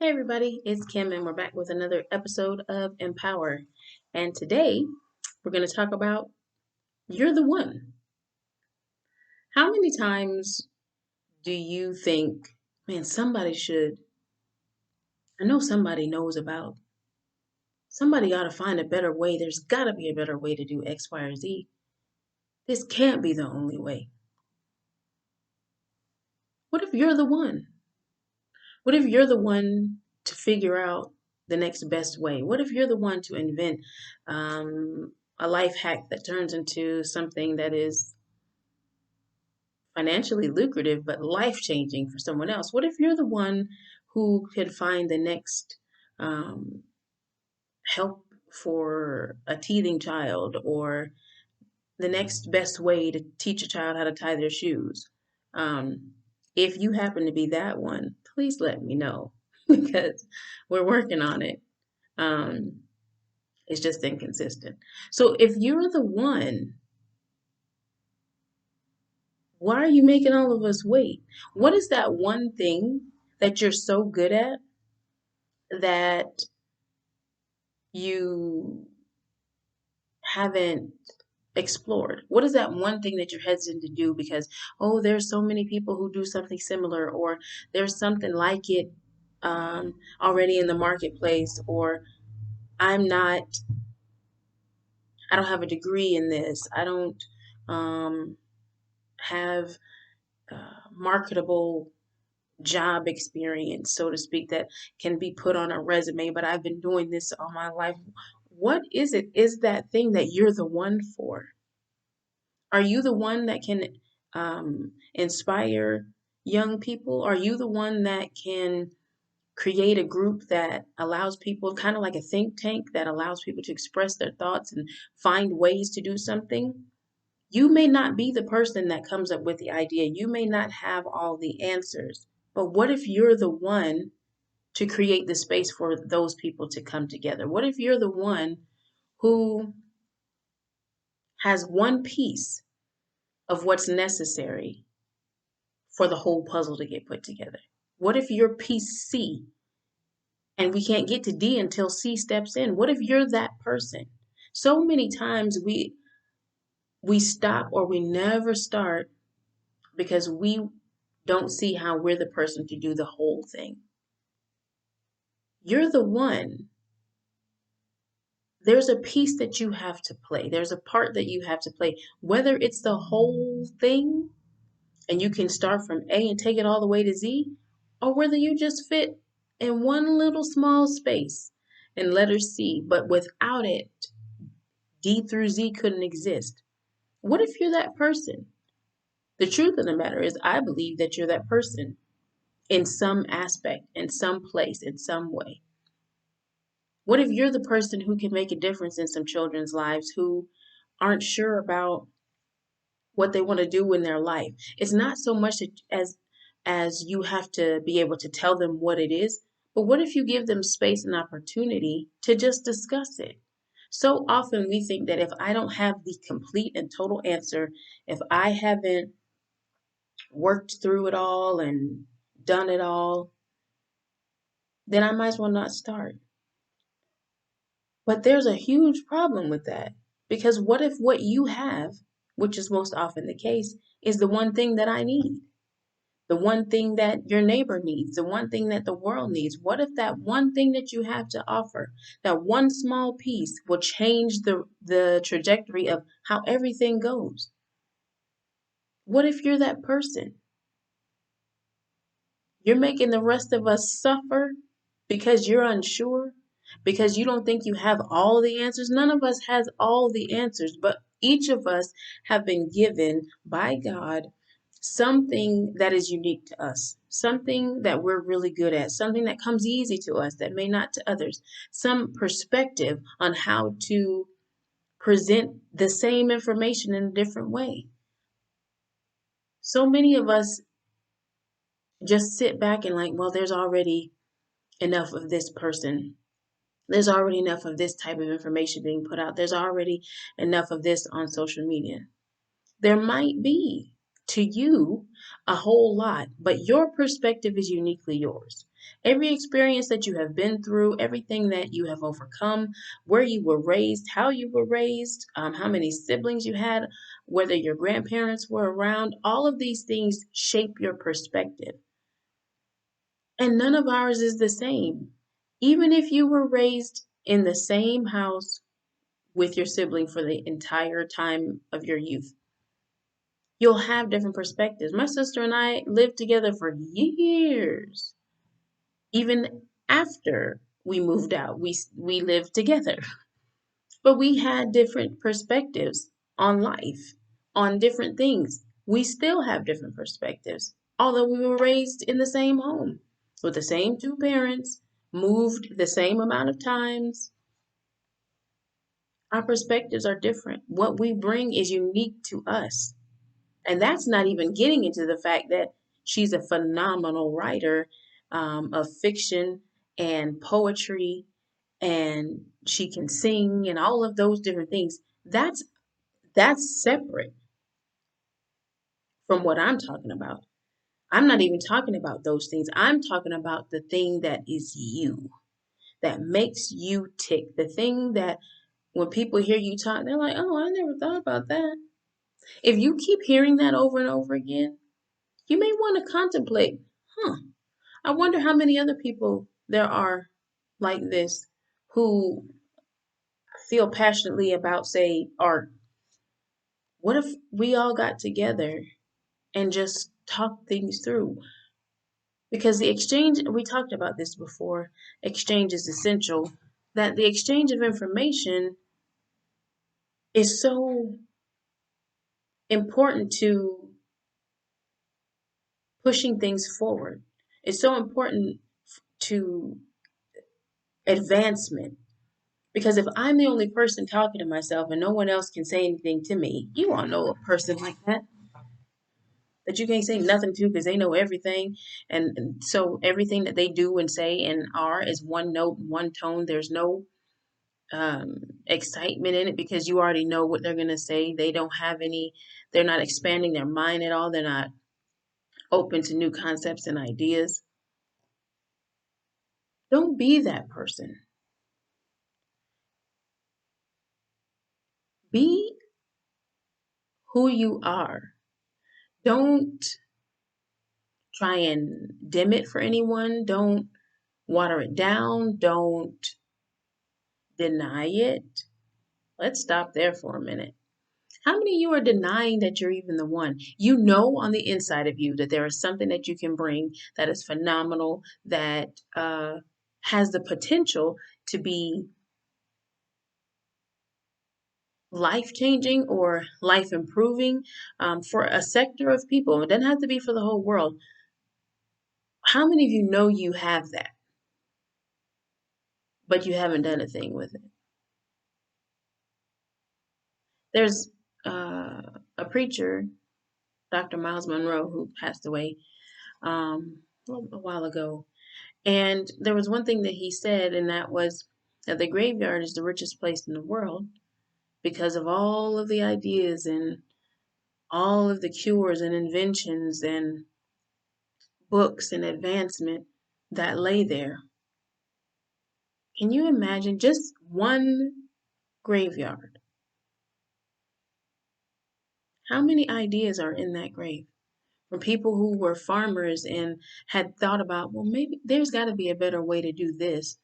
Hey everybody, it's Kim and we're back with another episode of Empower. And today we're going to talk about you're the one. How many times do you think, man, I know somebody knows about, somebody ought to find a better way. There's got to be a better way to do X, Y, or Z. This can't be the only way. What if you're the one? What if you're the one to figure out the next best way? What if you're the one to invent a life hack that turns into something that is financially lucrative but life changing for someone else? What if you're the one who could find the next um, help for a teething child or the next best way to teach a child how to tie their shoes? Um, if you happen to be that one, please let me know because we're working on it. Um, it's just inconsistent. So if you're the one, why are you making all of us wait? What is that one thing that you're so good at that you haven't explored? What is that one thing that you're hesitant to do because, oh, there's so many people who do something similar, or there's something like it already in the marketplace, or I'm not, I don't have a degree in this. I don't um, have marketable job experience, so to speak, that can be put on a resume, but I've been doing this all my life. What is it? Is that thing that you're the one for? Are you the one that can inspire young people? Are you the one that can create a group that allows people, kind of like a think tank that allows people to express their thoughts and find ways to do something? You may not be the person that comes up with the idea. You may not have all the answers. But what if you're the one to create the space for those people to come together? What if you're the one who has one piece of what's necessary for the whole puzzle to get put together? What if you're piece C and we can't get to D until C steps in? What if you're that person? So many times we stop or we never start because we don't see how we're the person to do the whole thing. You're the one. There's a piece that you have to play. There's a part that you have to play, whether it's the whole thing and you can start from A and take it all the way to Z, or whether you just fit in one little small space in letter C, but without it, D through Z couldn't exist. What if you're that person? The truth of the matter is, I believe that you're that person in some aspect, in some place, in some way. What if you're the person who can make a difference in some children's lives who aren't sure about what they want to do in their life? It's not so much as you have to be able to tell them what it is, but what if you give them space and opportunity to just discuss it? So often we think that if I don't have the complete and total answer, if I haven't worked through it all and done it all, then I might as well not start. But there's a huge problem with that because what if what you have, which is most often the case, is the one thing that I need? The one thing that your neighbor needs, the one thing that the world needs. What if that one thing that you have to offer, that one small piece will change the trajectory of how everything goes? What if you're that person? You're making the rest of us suffer because you're unsure, because you don't think you have all the answers. None of us has all the answers, but each of us have been given by God something that is unique to us, something that we're really good at, something that comes easy to us that may not to others, some perspective on how to present the same information in a different way. So many of us just sit back and like, well, there's already enough of this person. There's already enough of this type of information being put out. There's already enough of this on social media. There might be. to you a whole lot, but your perspective is uniquely yours. Every experience that you have been through, everything that you have overcome, where you were raised, how you were raised, how many siblings you had, whether your grandparents were around, all of these things shape your perspective. And none of ours is the same. Even if you were raised in the same house with your sibling for the entire time of your youth, you'll have different perspectives. My sister and I lived together for years. Even after we moved out, we lived together. But we had different perspectives on life, on different things. We still have different perspectives, although we were raised in the same home with the same two parents, moved the same amount of times. Our perspectives are different. What we bring is unique to us. And that's not even getting into the fact that she's a phenomenal writer of fiction and poetry, and she can sing and all of those different things. That's separate from what I'm talking about. I'm not even talking about those things. I'm talking about the thing that is you, that makes you tick. The thing that when people hear you talk, they're like, oh, I never thought about that. If you keep hearing that over and over again, you may want to contemplate, huh, I wonder how many other people there are like this who feel passionately about, say, art. What if we all got together and just talk things through? Because the exchange, we talked about this before, exchange is essential, that the exchange of information is so important to pushing things forward. It's so important to advancement. Because if I'm the only person talking to myself and no one else can say anything to me, you all know a person like that, that you can't say nothing to because they know everything. And so everything that they do and say and are is one note, one tone. There's no excitement in it because you already know what they're going to say. They don't have any, they're not expanding their mind at all. They're not open to new concepts and ideas. Don't be that person. Be who you are. Don't try and dim it for anyone. Don't water it down. Don't deny it. Let's stop there for a minute. How many of you are denying that you're even the one? You know on the inside of you that there is something that you can bring that is phenomenal, that has the potential to be life changing or life improving for a sector of people. It doesn't have to be for the whole world. How many of you know you have that, but you haven't done a thing with it? There's a preacher, Dr. Miles Monroe, who passed away a while ago. And there was one thing that he said, and that was that the graveyard is the richest place in the world because of all of the ideas and all of the cures and inventions and books and advancement that lay there. Can you imagine just one graveyard? How many ideas are in that grave? From people who were farmers and had thought about, well, maybe there's got to be a better way to do this.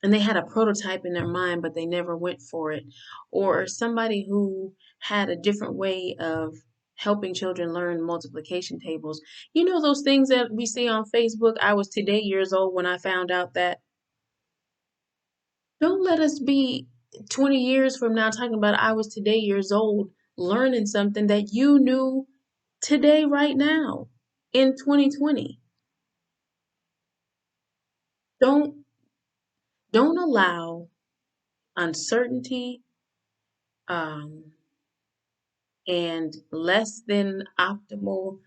And they had a prototype in their mind, but they never went for it. Or somebody who had a different way of helping children learn multiplication tables. You know, those things that we see on Facebook. I was today years old when I found out that. Don't let us be 20 years from now talking about I was today years old learning something that you knew today, right now, in 2020. Don't don't allow uncertainty um, and less than optimal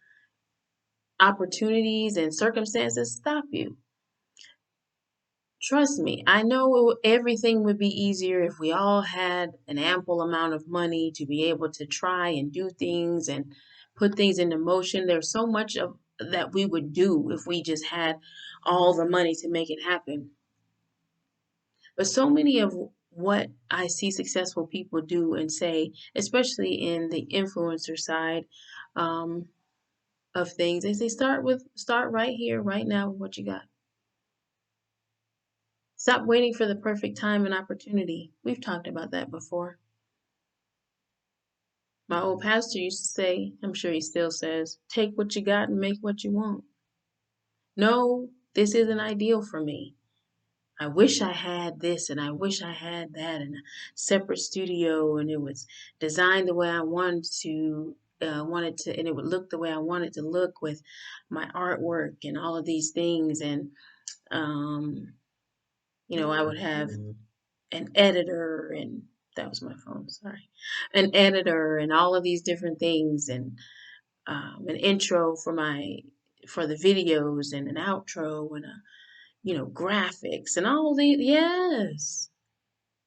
opportunities and circumstances stop you. Trust me, I know everything would be easier if we all had an ample amount of money to be able to try and do things and put things into motion. There's so much of that we would do if we just had all the money to make it happen. But so many of what I see successful people do and say, especially in the influencer side um, of things, they say start right here, right now with what you got. Stop waiting for the perfect time and opportunity. We've talked about that before. My old pastor used to say, I'm sure he still says, take what you got and make what you want. No, this isn't ideal for me. I wish I had this and I wish I had that and a separate studio and it was designed the way I wanted to, and it would look the way I wanted to look with my artwork and all of these things. And, um, I would have an editor, and that was my phone, sorry, an editor and all of these different things, and an intro for the videos and an outro and graphics and all of these. Yes,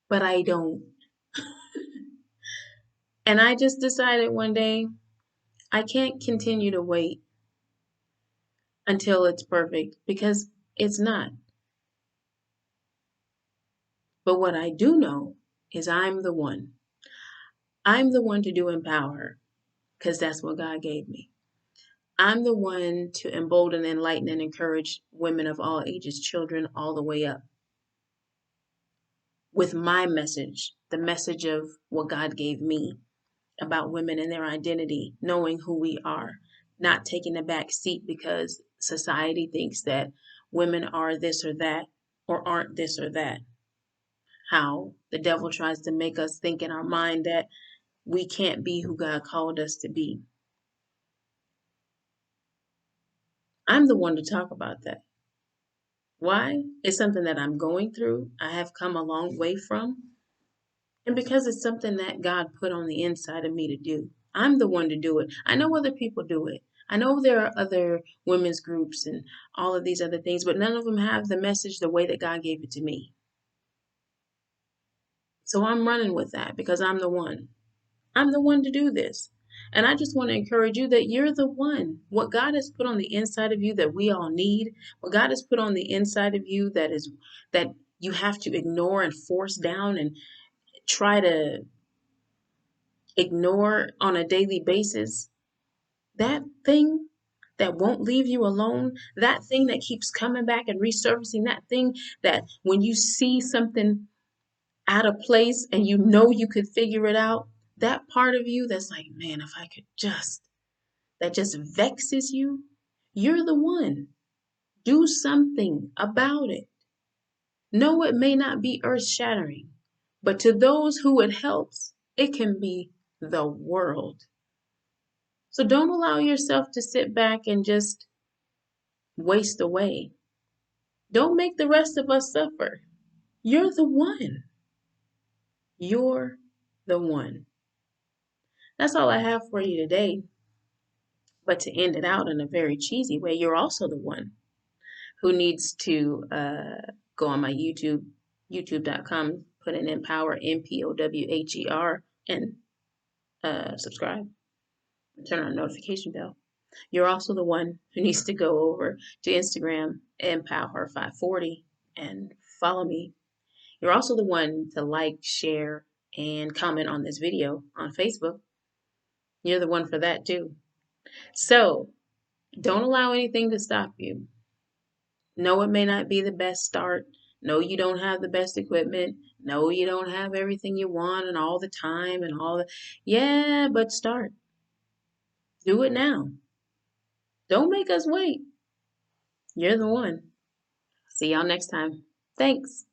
but I don't. And I just decided one day I can't continue to wait until it's perfect because it's not. But what I do know is I'm the one. I'm the one to do Empower because that's what God gave me. I'm the one to embolden, enlighten, and encourage women of all ages, children all the way up, with my message, the message of what God gave me about women and their identity, knowing who we are, not taking a back seat because society thinks that women are this or that or aren't this or that. How the devil tries to make us think in our mind that we can't be who God called us to be. I'm the one to talk about that. Why? It's something that I'm going through, I have come a long way from, and because it's something that God put on the inside of me to do. I'm the one to do it. I know other people do it. I know there are other women's groups and all of these other things, but none of them have the message the way that God gave it to me. So I'm running with that because I'm the one. I'm the one to do this. And I just want to encourage you that you're the one. What God has put on the inside of you that we all need, what God has put on the inside of you that you have to ignore and force down and try to ignore on a daily basis, that thing that won't leave you alone, that thing that keeps coming back and resurfacing, that thing that when you see something out of place and you know you could figure it out, that part of you that's like, man, if I could just, that just vexes you, you're the one. Do something about it. No, it may not be earth shattering, but to those who it helps, it can be the world. So don't allow yourself to sit back and just waste away. Don't make the rest of us suffer. You're the one. You're the one. That's all I have for you today. But to end it out in a very cheesy way, you're also the one who needs to go on my YouTube, youtube.com, put in Empower, Empowher, and subscribe. Turn on the notification bell. You're also the one who needs to go over to Instagram, Empower540, and follow me. You're also the one to like, share, and comment on this video on Facebook. You're the one for that too. So don't allow anything to stop you. No, it may not be the best start. No, you don't have the best equipment. No, you don't have everything you want and all the time and all the. Yeah, but start. Do it now. Don't make us wait. You're the one. See y'all next time. Thanks.